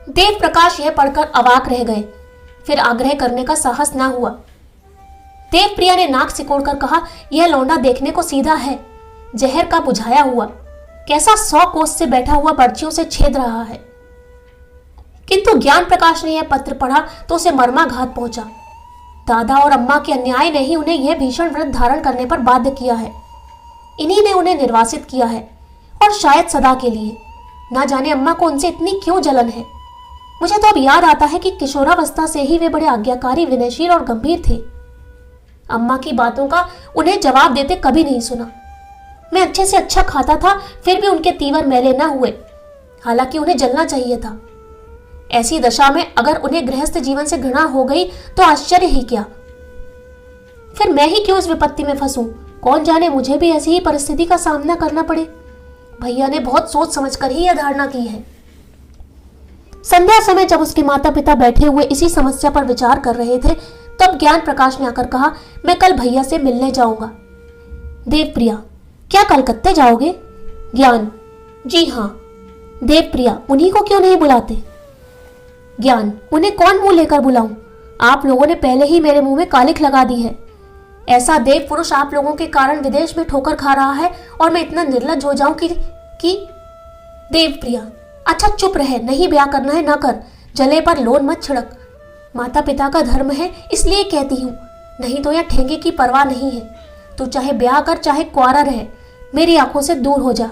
S1: देव प्रकाश यह पढ़कर अवाक रह गए, फिर आग्रह करने का साहस न हुआ। देवप्रिया ने नाक सिकोड़कर कहा, यह लौंडा देखने को सीधा है, जहर का बुझाया हुआ, कैसा 100 कोस से बैठा हुआ बर्छियों से छेद रहा है। किंतु ज्ञान प्रकाश ने यह पत्र पढ़ा तो उसे मर्माघात पहुंचा। दादा और अम्मा के अन्याय ने ही उन्हें यह भीषण व्रत धारण करने पर बाध्य किया है। इन्हीं ने उन्हें निर्वासित किया है, और शायद सदा के लिए। ना जाने अम्मा को उनसे इतनी क्यों जलन है। मुझे तो अब याद आता है कि किशोरावस्था से ही वे बड़े आज्ञाकारी, विनयशील और गंभीर थे। अम्मा की बातों का उन्हें जवाब देते कभी नहीं सुना। मैं अच्छे से अच्छा खाता था, फिर भी उनके तीवर मैले न हुए, हालांकि उन्हें जलना चाहिए था। ऐसी दशा में अगर उन्हें गृहस्थ जीवन से घृणा हो गई तो आश्चर्य ही क्या। फिर मैं ही क्यों इस विपत्ति में फंसूं? कौन जाने मुझे भी ऐसी ही परिस्थिति का सामना करना पड़े। भैया ने बहुत सोच समझकर ही यह धारणा की है। संध्या समय जब उसके माता पिता बैठे हुए इसी समस्या पर विचार कर रहे थे, तब ज्ञान प्रकाश ने आकर कहा, मैं कल भैया से मिलने जाऊंगा। देवप्रिया, क्या कलकत्ते जाओगे? ज्ञान, जी हाँ। देवप्रिया, उन्हीं को क्यों नहीं बुलाते? ज्ञान, उन्हें कौन मुंह लेकर बुलाऊं? आप लोगों ने पहले ही मेरे मुंह में कालिख लगा दी है। ऐसा देव पुरुष आप लोगों के कारण विदेश में ठोकर खा रहा है और मैं इतना निर्लज्ज हो जाऊं कि देवप्रिया, अच्छा चुप रहे, नहीं ब्याह करना है ना कर, जले पर लोन मत छिड़क। माता पिता का धर्म है इसलिए कहती हूँ, नहीं तो यह ठेंगे की परवाह नहीं है। तू चाहे ब्याह कर चाहे कुआरा रहे, मेरी आंखों से दूर हो जा।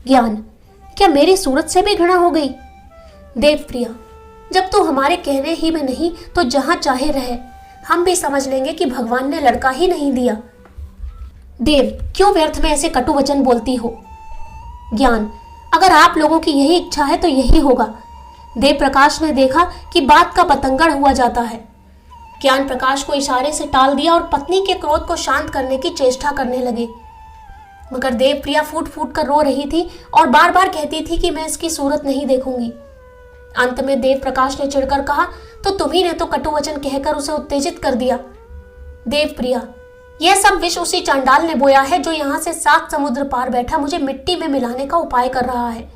S1: ज्ञान, क्या मेरी सूरत से भी घृणा हो गई? देवप्रिया, जब तू हमारे कहने ही में नहीं तो जहां चाहे रहे, हम भी समझ लेंगे कि भगवान ने लड़का ही नहीं दिया। देव, क्यों व्यर्थ में ऐसे कटु वचन बोलती हो? ज्ञान, अगर आप लोगों की यही इच्छा है तो यही होगा। देव प्रकाश ने देखा कि बात का पतंगड़ हुआ जाता है। ज्ञान प्रकाश को इशारे से टाल दिया और पत्नी के क्रोध को शांत करने की चेष्टा करने लगे, मगर देवप्रिया फूट फूट कर रो रही थी और बार बार कहती थी कि मैं इसकी सूरत नहीं देखूंगी। अंत में देव प्रकाश ने चिढ़कर कहा, तो तुम्ही ने तो कटु वचन कहकर उसे उत्तेजित कर दिया। देवप्रिया, यह सब विष उसी चांडाल ने बोया है जो यहाँ से 7 समुद्र पार बैठा मुझे मिट्टी में मिलाने का उपाय कर रहा है।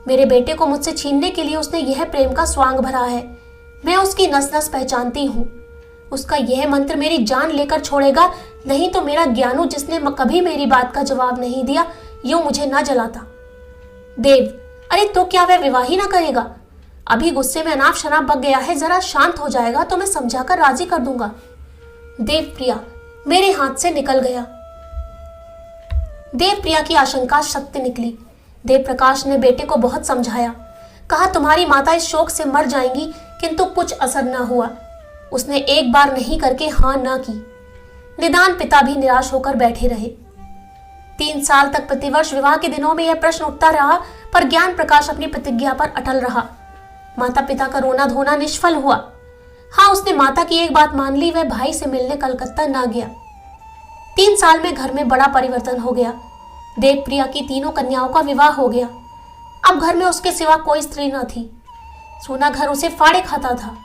S1: मेरे बेटे को मुझसे छीनने के लिए उसने यह प्रेम का स्वांग भरा है। मैं उसकी नस नस पहचानती हूँ। उसका यह मंत्र मेरी जान लेकर छोड़ेगा, नहीं तो मेरा ज्ञानू, जिसने कभी मेरी बात का जवाब नहीं दिया, यूं मुझे ना जलाता। देव, अरे तो क्या वह विवाह ही ना करेगा? अभी गुस्से में अनाप शनाप बक गया है, जरा शांत हो जाएगा तो मैं समझाकर राजी कर दूंगा। देवप्रिया, मेरे हाथ से निकल गया। देवप्रिया की आशंका सत्य निकली। देव प्रकाश ने बेटे को बहुत समझाया, कहा तुम्हारी माता इस शोक से मर जाएंगी, किंतु कुछ असर न हुआ। उसने एक बार नहीं करके हाँ ना की। निदान पिता भी निराश होकर बैठे रहे। 3 साल तक प्रतिवर्ष विवाह के दिनों में यह प्रश्न उठता रहा, पर ज्ञान प्रकाश अपनी प्रतिज्ञा पर अटल रहा। माता पिता का रोना धोना निष्फल हुआ। हाँ, उसने माता की एक बात मान ली, वह भाई से मिलने कलकत्ता ना गया। 3 साल में घर में बड़ा परिवर्तन हो गया। देवप्रिया की 3 कन्याओं का विवाह हो गया। अब घर में उसके सिवा कोई स्त्री न थी। सोना घर उसे फाड़े खाता था।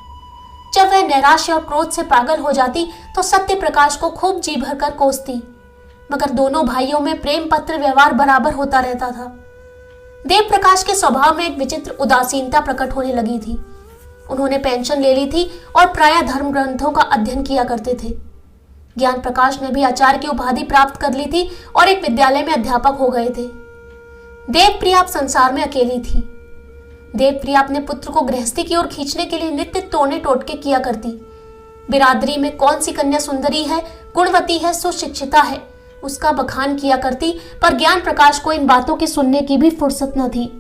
S1: जब वह नैराश्य और क्रोध से पागल हो जाती तो सत्य प्रकाश को खूब जी भर कर कोसती, मगर दोनों भाइयों में प्रेम पत्र व्यवहार बराबर होता रहता था। देव प्रकाश के स्वभाव में एक विचित्र उदासीनता प्रकट होने लगी थी। उन्होंने पेंशन ले ली थी और प्रायः धर्म ग्रंथों का अध्ययन किया करते थे। ज्ञान प्रकाश ने भी आचार्य की उपाधि प्राप्त कर ली थी और एक विद्यालय में अध्यापक हो गए थे। देवप्रिया अब संसार में अकेली थी। देवप्रिया अपने पुत्र को गृहस्थी की ओर खींचने के लिए नित्य टोने टोटके किया करती। बिरादरी में कौन सी कन्या सुंदरी है, गुणवती है, सुशिक्षिता है, उसका बखान किया करती, पर ज्ञान प्रकाश को इन बातों के सुनने की भी फुर्सत न थी।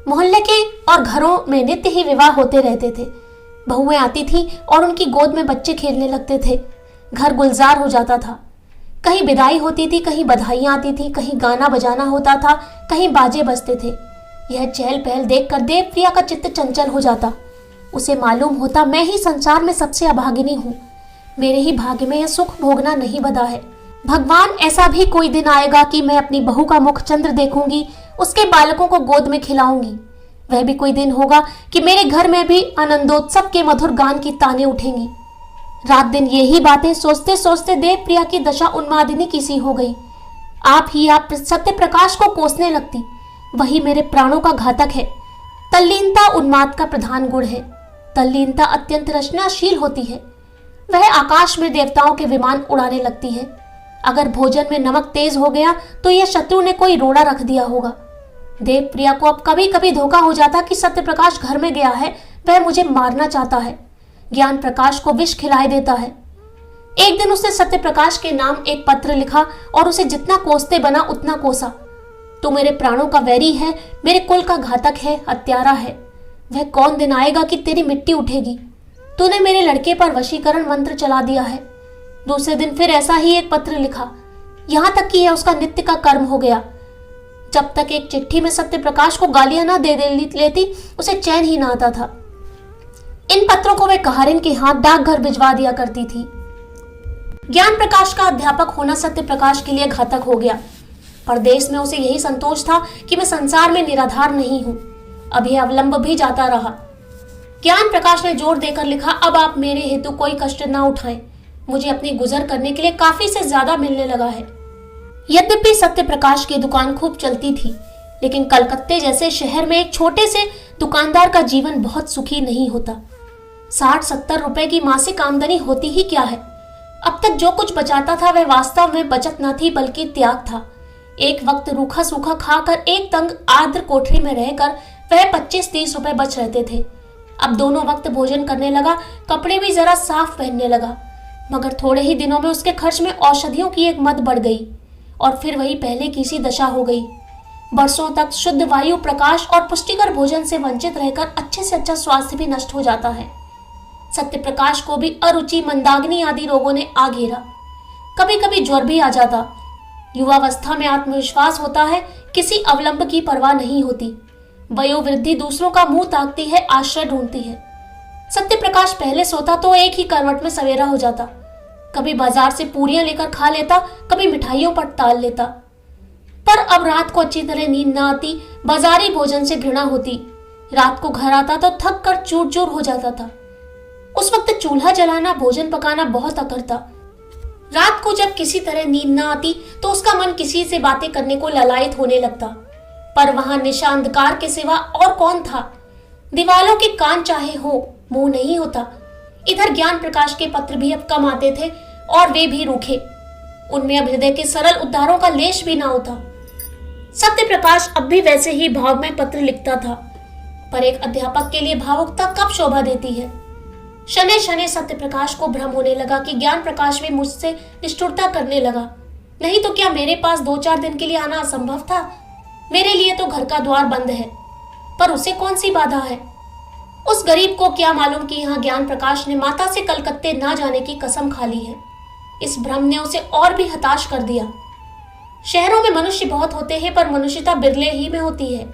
S1: मोहल्ले के और घरों में नित्य ही विवाह होते रहते थे। बहुएं आती थी और उनकी गोद में बच्चे खेलने लगते थे। घर गुलजार हो जाता था। कहीं विदाई होती थी, कहीं बधाइयां आती थी, कहीं गाना बजाना होता था, कहीं बाजे बजते थे। यह चहल पहल देखकर देवप्रिया का चित्त चंचल हो जाता। उसे मालूम होता, मैं ही संसार में सबसे अभागिनी हूँ। मेरे ही भाग्य में यह सुख भोगना नहीं बधा है। भगवान, ऐसा भी कोई दिन आएगा कि मैं अपनी बहू का मुख चंद्र देखूंगी, उसके बालकों को गोद में खिलाऊंगी। वह भी कोई दिन होगा कि मेरे घर में भी आनंदोत्सव के मधुर गान की ताने उठेंगी। रात दिन यही बातें सोचते सोचते देवप्रिया की दशा उन्मादिनी की सी हो गई। आप सत्य प्रकाश को कोसने लगती। वही मेरे प्राणों का घातक है। तल्लीनता उन्माद का प्रधान गुण है। तल्लीनता अत्यंत रचनाशील होती है। वह आकाश में देवताओं के विमान उड़ाने लगती है। अगर भोजन में नमक तेज हो गया तो यह शत्रु ने कोई रोड़ा रख दिया होगा। देवप्रिया को अब कभी कभी धोखा हो जाता कि सत्य प्रकाश घर में गया है, वह मुझे मारना चाहता है, ज्ञान प्रकाश को विष खिलाए देता है। एक दिन उसने सत्य प्रकाश के नाम एक पत्र लिखा और उसे जितना कोसते बना उतना कोसा। तू मेरे प्राणों का वैरी है, मेरे कुल का घातक है, हत्यारा है। वह कौन दिन आएगा कि तेरी मिट्टी उठेगी। तूने मेरे लड़के पर वशीकरण मंत्र चला दिया है। दूसरे दिन फिर ऐसा ही एक पत्र लिखा, यहाँ तक कि यह उसका नित्य का कर्म हो गया। जब तक एक चिट्ठी में सत्य प्रकाश को गालियां ना दे लेती उसे चैन ही ना आता था। इन पत्रों को वे कहारिन के हाथ डाकघर भिजवा दिया करती थी। ज्ञान प्रकाश का अध्यापक होना सत्य प्रकाश के लिए घातक हो गया। परदेश में उसे यही संतोष था कि मैं संसार में निराधार नहीं हूं। अब यह अवलंब भी जाता रहा। ज्ञान प्रकाश ने जोर देकर लिखा, अब आप मेरे हेतु कोई कष्ट ना उठाएं। मुझे अपनी गुजर करने के लिए काफी से ज्यादा मिलने लगा है। यद्यपि सत्य प्रकाश की दुकान खूब चलती थी, लेकिन कलकत्ते जैसे शहर में एक छोटे से दुकानदार का जीवन बहुत सुखी नहीं होता। 60-70 रुपए की मासिक आमदनी होती ही क्या है। अब तक जो कुछ बचाता था वह वास्तव में बचत न थी बल्कि त्याग था। एक वक्त रूखा सूखा खाकर एक तंग आर्द्र कोठरी में रहकर वह 25-30 रुपए बच रहते थे। अब दोनों वक्त भोजन करने लगा, कपड़े भी जरा साफ पहनने लगा, मगर थोड़े ही दिनों में उसके खर्च में औषधियों की एक मद बढ़ गई और फिर वही पहले की सी दशा हो गई। बरसों तक शुद्ध वायु, प्रकाश और पुष्टिकर भोजन से वंचित रहकर अच्छे से अच्छा स्वास्थ्य भी नष्ट हो जाता है। सत्य प्रकाश को भी अरुचि, मंदाग्नि आदि रोगों ने आ घेरा। कभी कभी ज्वर भी आ जाता। युवावस्था में आत्मविश्वास होता है, किसी अवलंब की परवाह नहीं होती। वयोवृद्धि दूसरों का मुंह ताकती है, आश्रय ढूंढती है। सत्य प्रकाश पहले सोता तो एक ही करवट में सवेरा हो जाता। कभी बाजार से पूरियां लेकर खा लेता, कभी मिठाइयों पर टाल लेता। पर अब रात को अच्छी तरह नींद न आती, बाजारी भोजन से घृणा होती। रात को घर आता तो थक कर चूर चूर हो जाता था। उस वक्त चूल्हा जलाना, भोजन पकाना बहुत अकरता। रात को जब किसी तरह नींद न आती तो उसका मन किसी से बातें करने को ललायत होने लगता, पर वहां निशांधकार के सिवा और कौन था। दीवालों के कान चाहे हो, मुंह नहीं होता। इधर ज्ञान प्रकाश के पत्र भी अब कम आते थे और वे भी रूखे। उनमें अब हृदय के सरल उद्गारों का लेश भी ना होता। सत्य प्रकाश अब भी वैसे ही भाव में पत्र लिखता था, पर एक अध्यापक के लिए भावुकता कब शोभा देती है। शनै शनै सत्य प्रकाश को भ्रम होने लगा कि ज्ञान प्रकाश भी मुझसे निष्ठुरता करने लगा। नहीं तो क्या मेरे पास 2-4 दिन के लिए आना असंभव था। मेरे लिए तो घर का द्वार बंद है, पर उसे कौन सी बाधा है। उस गरीब को क्या मालूम कि यहाँ ज्ञान प्रकाश ने माता से कलकत्ते ना जाने की कसम खा ली है। इस भ्रम ने उसे और भी हताश कर दिया। शहरों में मनुष्य बहुत होते हैं, पर मनुष्यता बिरले ही में होती है।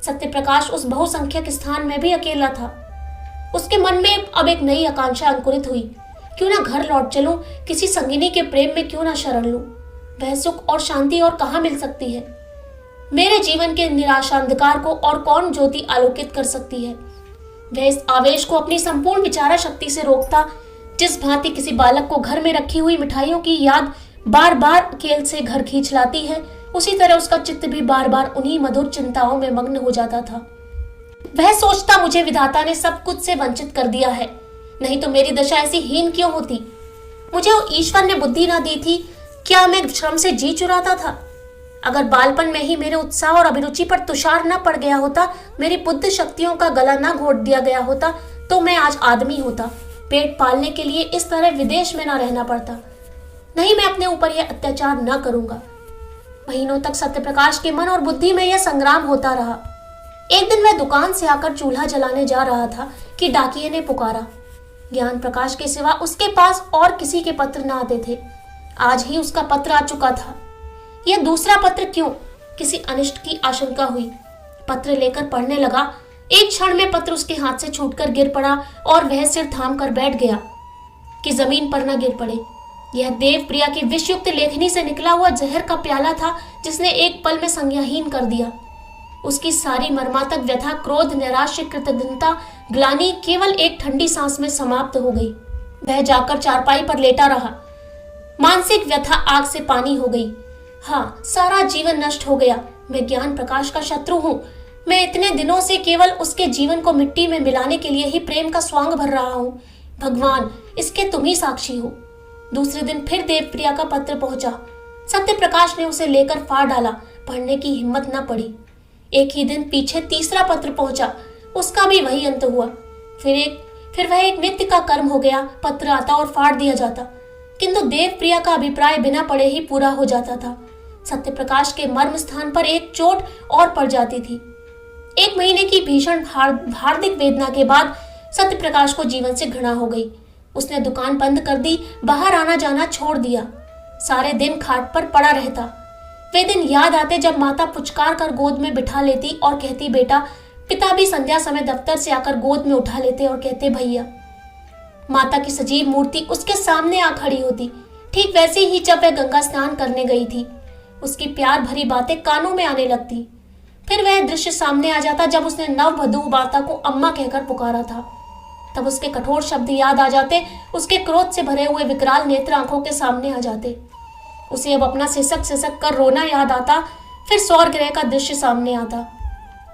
S1: सत्य प्रकाश उस बहुसंख्यक स्थान में भी अकेला था। उसके मन में अब एक नई आकांक्षा अंकुरित हुई। क्यों ना घर लौट चलूं, किसी संगिनी के प्रेम में क्यों ना शरण लूं। वह सुख और शांति और कहां मिल सकती है। मेरे जीवन के निराशा अंधकार को और कौन ज्योति आलोकित कर सकती है। वह इस आवेश को अपनी संपूर्ण विचारा शक्ति से रोकता। जिस भांति किसी बालक को घर में रखी हुई मिठाइयों की याद बार बार खेल से घर खींच लाती है, उसी तरह उसका चित्त भी बार बार उन्हीं मधुर चिंताओं में मग्न हो जाता था। वह सोचता, मुझे विधाता ने सब कुछ से वंचित कर दिया है, नहीं तो मेरी दशा ऐसी हीन क्यों होती। मुझे ईश्वर ने बुद्धि ना दी थी, क्या मैं श्रम से जी चुराता था। अगर बालपन में ही मेरे उत्साह और अभिरुचि पर तुषार न पड़ गया होता, मेरी बुद्ध शक्तियों का गला न घोट दिया गया होता, तो मैं आज आदमी होता। पेट पालने के लिए इस तरह विदेश में न रहना पड़ता। नहीं, मैं अपने ऊपर यह अत्याचार न करूंगा। महीनों तक सत्यप्रकाश के मन और बुद्धि में यह संग्राम होता रहा। एक दिन वह दुकान से आकर चूल्हा जलाने जा रहा था कि डाकिये ने पुकारा। ज्ञान प्रकाश के सिवा उसके पास और किसी के पत्र न आते थे। आज ही उसका पत्र आ चुका था। यह दूसरा पत्र क्यों? किसी अनिष्ट की आशंका हुई। पत्र लेकर पढ़ने लगा। एक क्षण में पत्र उसके हाथ से छूटकर गिर पड़ा और वह सिर थाम कर बैठ गया कि जमीन पर न गिर पड़े। यह देव प्रिया की विषयुक्त लेखनी से निकला हुआ जहर का प्याला था, जिसने एक पल में संज्ञाहीन कर दिया। उसकी सारी मर्मातक व्यथा, क्रोध, नैराश्य, कृतज्ञता, ग्लानि केवल एक ठंडी सांस में समाप्त हो गई। वह जाकर चारपाई पर लेटा रहा। मानसिक व्यथा आग से पानी हो गई। हाँ, सारा जीवन नष्ट हो गया। मैं ज्ञान प्रकाश का शत्रु हूँ। मैं इतने दिनों से केवल उसके जीवन को मिट्टी में मिलाने के लिए ही प्रेम का स्वांग भर रहा हूँ। भगवान, इसके तुम ही साक्षी हो। दूसरे दिन फिर देवप्रिया का पत्र पहुंचा। सत्य प्रकाश ने उसे लेकर फाड़ डाला। पढ़ने की हिम्मत न पड़ी। एक ही दिन पीछे तीसरा पत्र पहुंचा। उसका भी वही अंत हुआ। फिर वह एक नित्य का कर्म हो गया। पत्र आता और फाड़ दिया जाता, किंतु देवप्रिया का अभिप्राय बिना पढ़े ही पूरा हो जाता था। सत्यप्रकाश के मर्म स्थान पर एक चोट और पड़ जाती थी। 1 महीने की भीषण हार्दिक वेदना के बाद सत्यप्रकाश को जीवन से घृणा हो गई। उसने दुकान बंद कर दी, बाहर आना जाना छोड़ दिया, सारे दिन खाट पर पड़ा रहता। वे दिन याद आते जब माता पुचकार कर गोद में बिठा लेती और कहती बेटा। पिता भी संध्या समय दफ्तर से आकर गोद में उठा लेते और कहते भैया। माता की सजीव मूर्ति उसके सामने आ खड़ी होती। ठीक वैसे ही जब वह गंगा स्नान करने गई थी, उसकी प्यार भरी बातें कानों में आने लगती। फिर वह दृश्य सामने आ जाता जब उसने नववधू माता को अम्मा कहकर पुकारा था। तब उसके कठोर शब्द याद आ जाते, उसके क्रोध से भरे हुए विकराल नेत्र आंखों के सामने आ जाते। उसे अब अपना सिसक सिसक कर रोना याद आता। फिर सौर ग्रह का दृश्य सामने आता।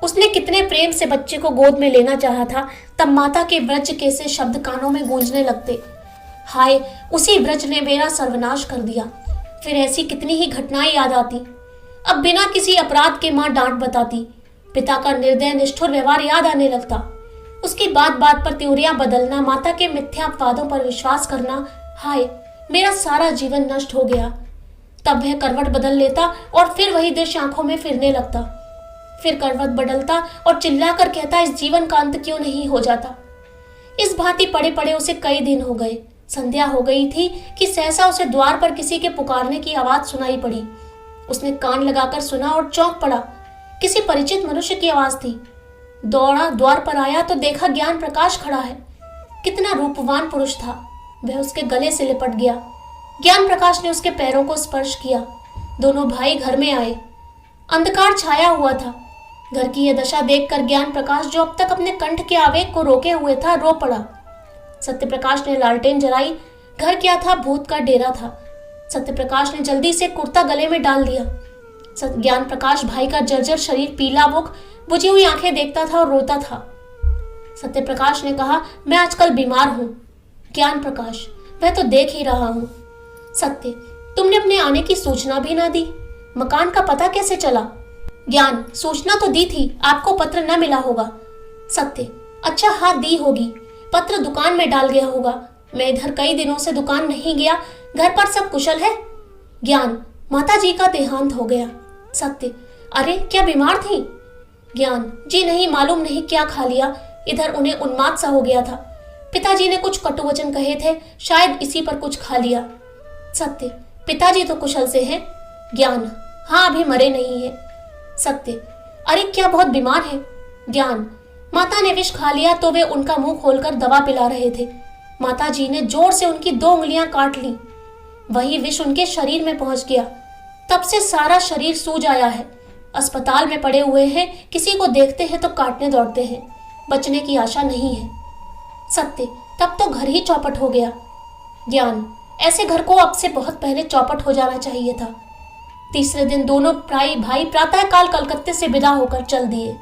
S1: उसने कितने प्रेम से बच्चे को गोद में लेना चाहा था। तब माता के व्रज के से शब्द कानों में गूंजने लगते, हाय उसी व्रज ने मेरा सर्वनाश कर दिया। फिर ऐसी कितनी ही घटनाएं याद आती। अब बिना किसी अपराध के मां डांट बताती। पिता का निर्दय निष्ठुर व्यवहार याद आने लगता। उसकी बात बात पर त्योरियां बदलना, माता के मिथ्या अपवादों पर विश्वास करना, हाय मेरा सारा जीवन नष्ट हो गया। तब वह करवट बदल लेता और फिर वही दृश्य आंखों में फिरने लगता। फिर करवट बदलता और चिल्लाकर कहता इस जीवन का अंत क्यों नहीं हो जाता। इस भांति पड़े पड़े उसे कई दिन हो गए। संध्या हो गई थी कि सहसा उसे द्वार पर किसी के पुकारने की आवाज सुनाई पड़ी। उसने कान लगाकर सुना और चौंक पड़ा। किसी परिचित मनुष्य की आवाज थी। दौड़ा, द्वार पर आया तो देखा ज्ञान प्रकाश खड़ा है। कितना रूपवान पुरुष था। वह उसके गले से लिपट गया। ज्ञान प्रकाश ने उसके पैरों को स्पर्श किया। दोनों भाई घर में आए। अंधकार छाया हुआ था। घर की यह दशा देखकर ज्ञान प्रकाश, जो अब तक अपने कंठ के आवेग को रोके हुए था, रो पड़ा। सत्यप्रकाश ने लालटेन जलाई। घर क्या था, भूत का डेरा था। सत्यप्रकाश ने जल्दी से कुर्ता गले में डाल दिया। ज्ञान प्रकाश भाई का जर्जर शरीर, पीला मुख, बुझी हुई आंखें देखता था और रोता था। सत्यप्रकाश ने कहा मैं आजकल बीमार हूं। ज्ञान प्रकाश मैं तो देख ही रहा हूं। सत्य तुमने अपने आने की सूचना भी ना दी। मकान का पता कैसे चला? ज्ञान सूचना तो दी थी, आपको पत्र न मिला होगा। सत्य अच्छा हाँ दी होगी, पत्र दुकान में डाल गया होगा। मैं इधर कई दिनों से दुकान नहीं गया। घर पर सब कुशल है? ज्ञान माता जी का देहांत हो गया। सत्य अरे क्या बीमार थी? ज्ञान जी नहीं, मालूम नहीं क्या खा लिया, इधर उन्हें उन्माद सा हो गया था। पिताजी ने कुछ कटु वचन कहे थे, शायद इसी पर कुछ खा लिया। सत्य पिताजी तो कुशल से हैं। ज्ञान हाँ अभी मरे नहीं है। सत्य अरे क्या बहुत बीमार है? ज्ञान माता ने विष खा लिया तो वे उनका मुंह खोलकर दवा पिला रहे थे। माता जी ने जोर से उनकी 2 उंगलियां काट ली। वही विष उनके शरीर में पहुंच गया। तब से सारा शरीर सूज आया है। अस्पताल में पड़े हुए हैं, किसी को देखते हैं तो काटने दौड़ते हैं। बचने की आशा नहीं है। सत्य तब तो घर ही चौपट हो गया। ज्ञान ऐसे घर को अब से बहुत पहले चौपट हो जाना चाहिए था। तीसरे दिन दोनों भाई प्रातःकाल कलकत्ते से विदा होकर चल दिए।